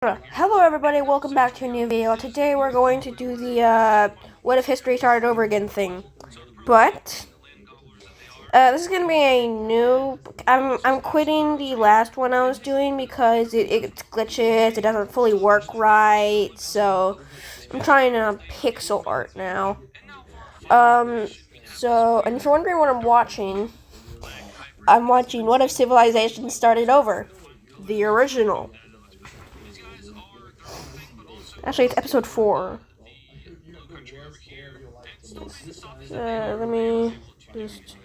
Hello everybody, welcome back to a new video. Today we're going to do the what if history started over again thing. But this is gonna be a new I'm quitting the last one I was doing because it glitches, it doesn't fully work right, so I'm trying to pixel art now. And if you're wondering what I'm watching What If Civilization Started Over? The original. Actually, it's episode 4. Let me just...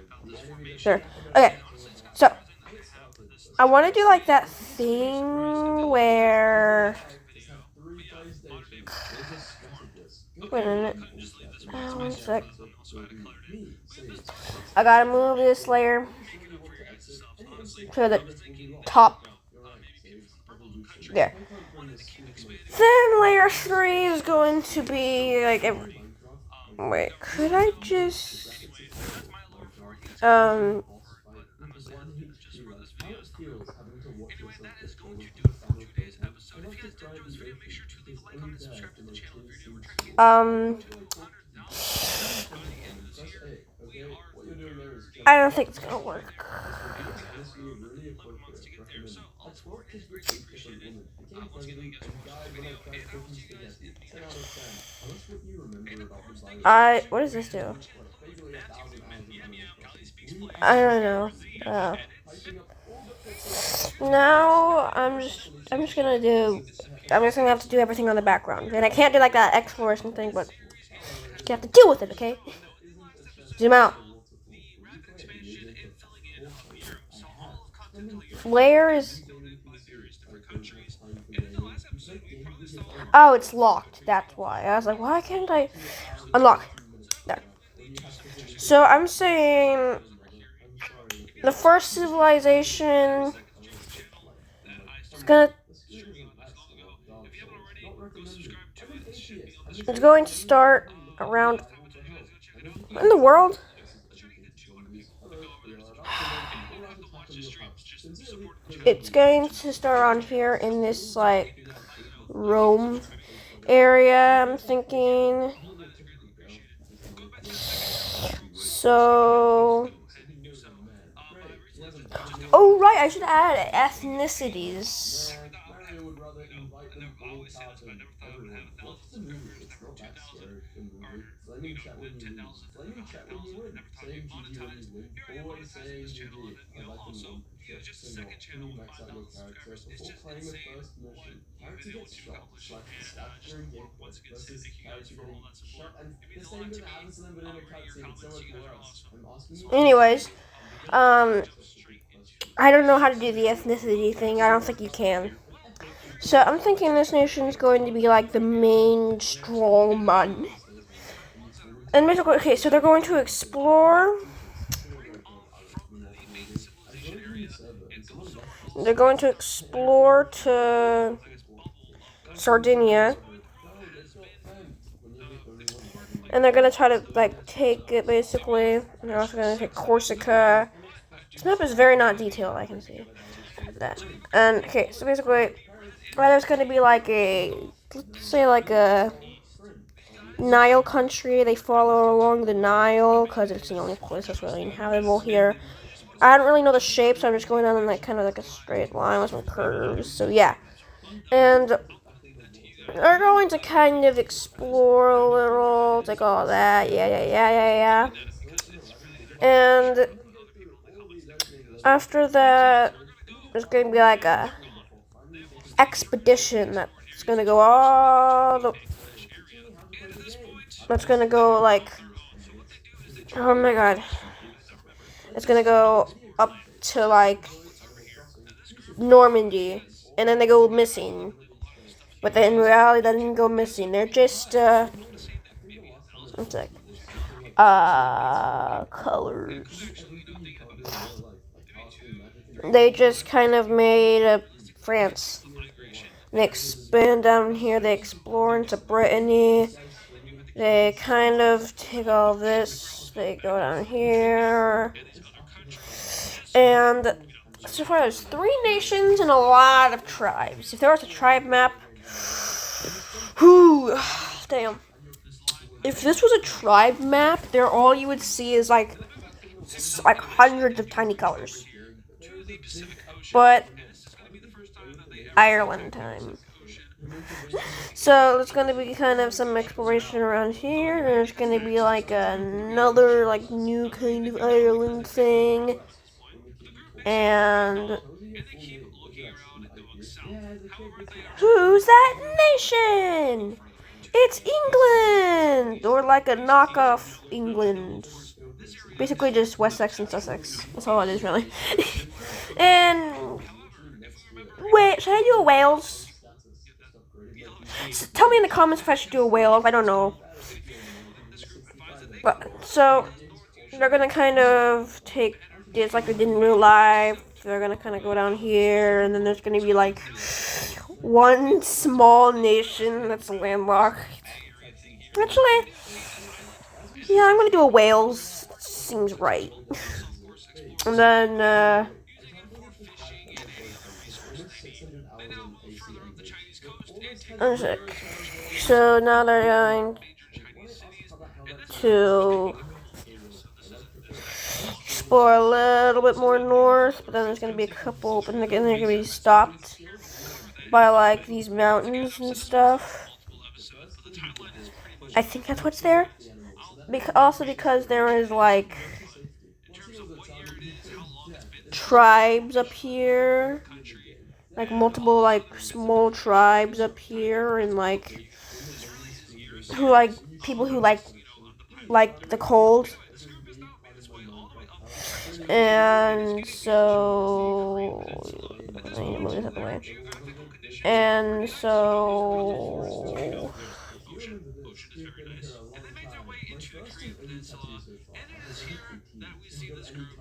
Sure. Okay, so, I want to do, like, that thing where... Wait a minute. One sec. I gotta move this layer to the top. There. Then layer 3 is going to be, like... Wait, could I just... I don't think it's gonna work. What does this do? I don't know. Now I'm just gonna have to do everything on the background, and I can't do like that exploration thing, but you have to deal with it, okay? Zoom out. Where is? Oh, it's locked. That's why. I was like, why can't I unlock? There. So I'm saying the first civilization is gonna. It's going to start around in the world. It's going to start on here in this like Rome area, I'm thinking. So, oh right, I should add ethnicities. Anyways, I don't know how to do the ethnicity thing. I don't think you can. So I'm thinking this nation is going to be like the main strong man. And basically, okay, so they're going to explore. They're going to explore to Sardinia. And they're going to try to, like, take it, basically. They're also going to take Corsica. This map is very not detailed, I can see that. And, okay, so basically, there's going to be, like, let's say, like, a Nile country. They follow along the Nile, because it's the only place that's really inhabitable here. I don't really know the shape, so I'm just going down in, like, kind of like a straight line with some curves. So, yeah. And they're going to kind of explore a little, take all that, yeah. And after that, there's going to be like a expedition that's going to go that's going to go like, oh my god, it's going to go up to like Normandy, and then they go missing. But then in reality, they didn't go missing. They're just, one sec. Colors. They just kind of made France. They expand down here. They explore into Brittany. They kind of take all this. They go down here. And so far, there's 3 nations and a lot of tribes. If there was a tribe map, Whew, damn. If this was a tribe map, there all you would see is like hundreds of tiny colors. But Ireland time. So there's gonna be kind of some exploration around here. There's gonna be like another like new kind of Ireland thing. And who's that nation? It's England! Or like a knockoff England. Basically just Wessex and Sussex. That's all it is, really. And wait, should I do a Wales? Tell me in the comments if I should do a Wales. I don't know. But so they're gonna kind of take this like they did in real life. They're gonna kind of go down here, and then there's gonna be like one small nation that's landlocked. Actually, yeah, I'm gonna do a Wales. Seems right. And then so now they're going to explore a little bit more north, but then there's going to be a couple, but then they're going to be stopped by like these mountains and stuff. I think that's what's there. Also because there is like tribes up here, like multiple like small tribes up here, and like who like people who like the cold. And so I need to move this out the way. And so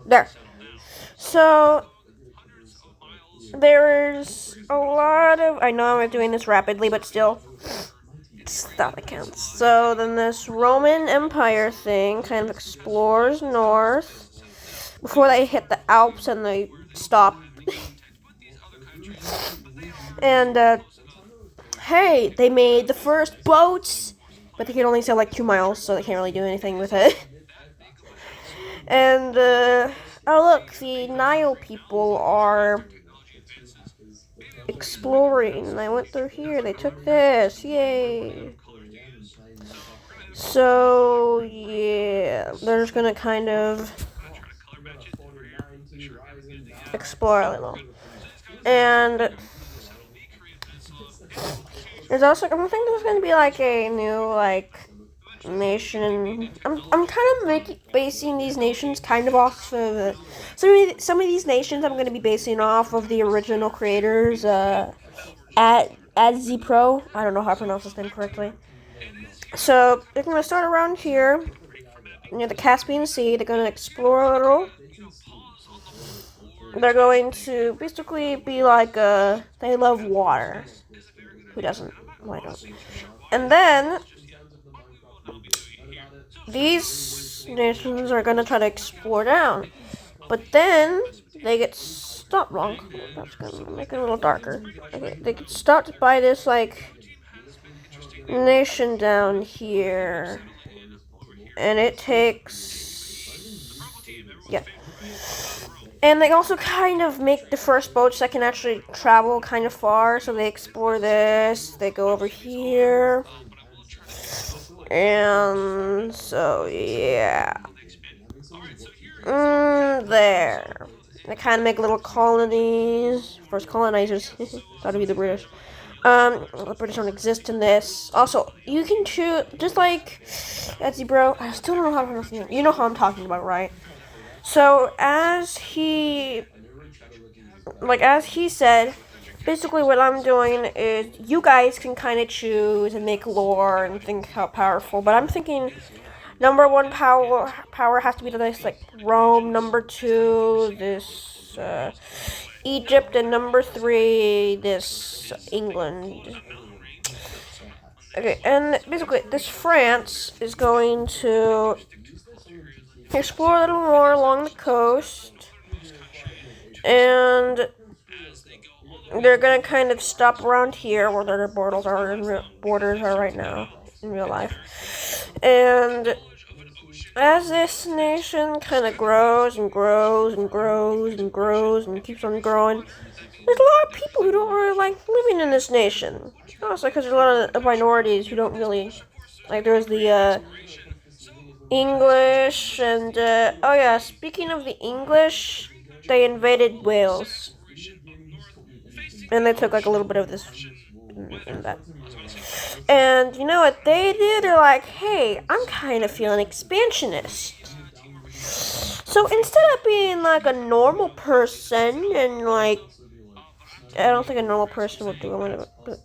there. So there's a lot of, I know I'm doing this rapidly, but still, stuff that counts. So then this Roman Empire thing kind of explores north before they hit the Alps and they stop. And hey, they made the first boats, but they can only sail like 2 miles, so they can't really do anything with it. And oh look, the Nile people are exploring. I went through here. They took this. Yay. So yeah, they're just gonna kind of explore a little. And there's also, I think there's gonna be like a new like nation. I'm kind of basing these nations kind of off of some of these nations. I'm gonna be basing off of the original creators. At Zipro. I don't know how to pronounce his name correctly. So they're gonna start around here near the Caspian Sea. They're gonna explore a little. They're going to basically be like they love water. Who doesn't? Why don't? And then these nations are gonna try to explore down, but then they get stopped wrong. That's gonna make it a little darker. Okay, they get stopped by this like nation down here, and it takes and they also kind of make the first boats that can actually travel kind of far. So they explore this, they go over here, and so yeah, there. They kind of make little colonies. First colonizers. Thought it'd be the British. The British don't exist in this. Also, you can choose, just like Etsy Bro. I still don't know how to pronounce his name. You know how I'm talking about, right? So, as he said, basically what I'm doing is you guys can kind of choose and make lore and think how powerful. But I'm thinking number 1 power has to be this like Rome. Number 2, this Egypt, and number 3, this England. Okay, and basically this France is going to explore a little more along the coast, and they're gonna kind of stop around here where their borders are right now in real life. And as this nation kind of grows and grows and grows and grows and keeps on growing, there's a lot of people who don't really like living in this nation. Also, because there's a lot of minorities who don't really like. There's the English, and oh yeah, speaking of the English, they invaded Wales, and they took like a little bit of this and that. And you know what they did? They're like, hey, I'm kind of feeling expansionist. So instead of being like a normal person and like, I don't think a normal person would do it. But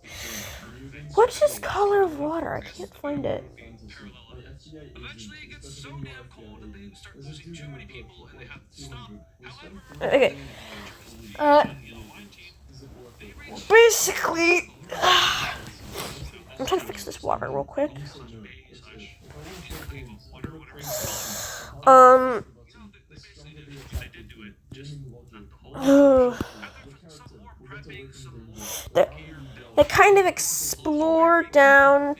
what's this color of water? I can't find it. Okay. Basically, I'm trying to fix this water real quick. They kind of explore down,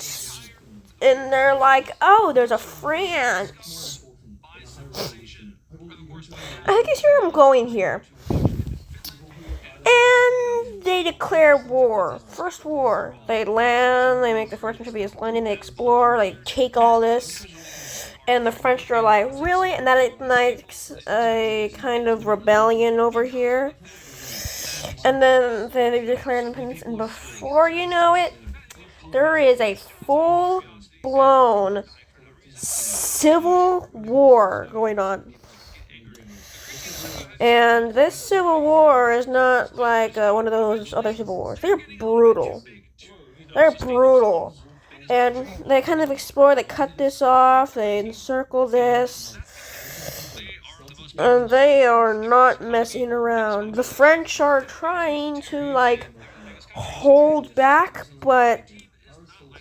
and they're like, oh, there's a France. I think you see where I'm going here. And they declare war. First war. They land, they make the first amphibious landing, they explore, they take all this. And the French are like, really? And that ignites a kind of rebellion over here. And then they declare independence, and before you know it, there is a full-blown civil war going on. And this civil war is not like one of those other civil wars. They're brutal. They're brutal. And they kind of explore, they cut this off, they encircle this. And they are not messing around. The French are trying to, like, hold back, but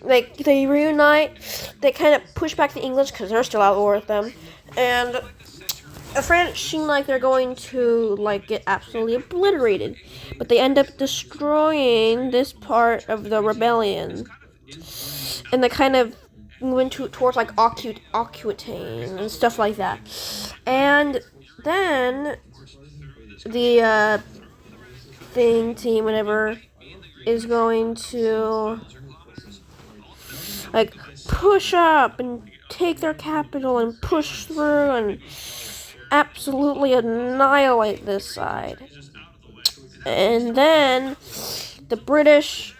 they reunite. They kind of push back the English because they're still at war with them. And the French seem like they're going to, like, get absolutely obliterated. But they end up destroying this part of the rebellion. And they kind of move towards, like, Aquitaine and stuff like that. And then the team, whatever, is going to, like, push up and take their capital and push through and absolutely annihilate this side. And then the British,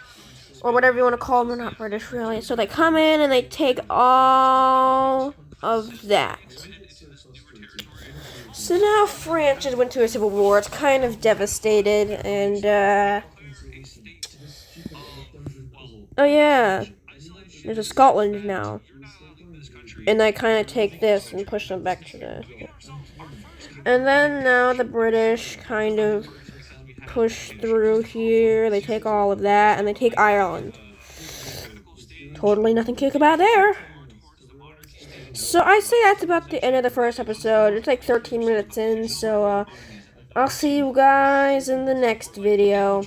or whatever you want to call them, they're not British really, so they come in and they take all of that. So now France just went to a civil war. It's kind of devastated, and oh yeah, there's a Scotland now. And I kind of take this and push them back to the... And then now the British kind of push through here. They take all of that, and they take Ireland. Totally nothing to kick about there. So I say that's about the end of the first episode. It's like 13 minutes in, so I'll see you guys in the next video.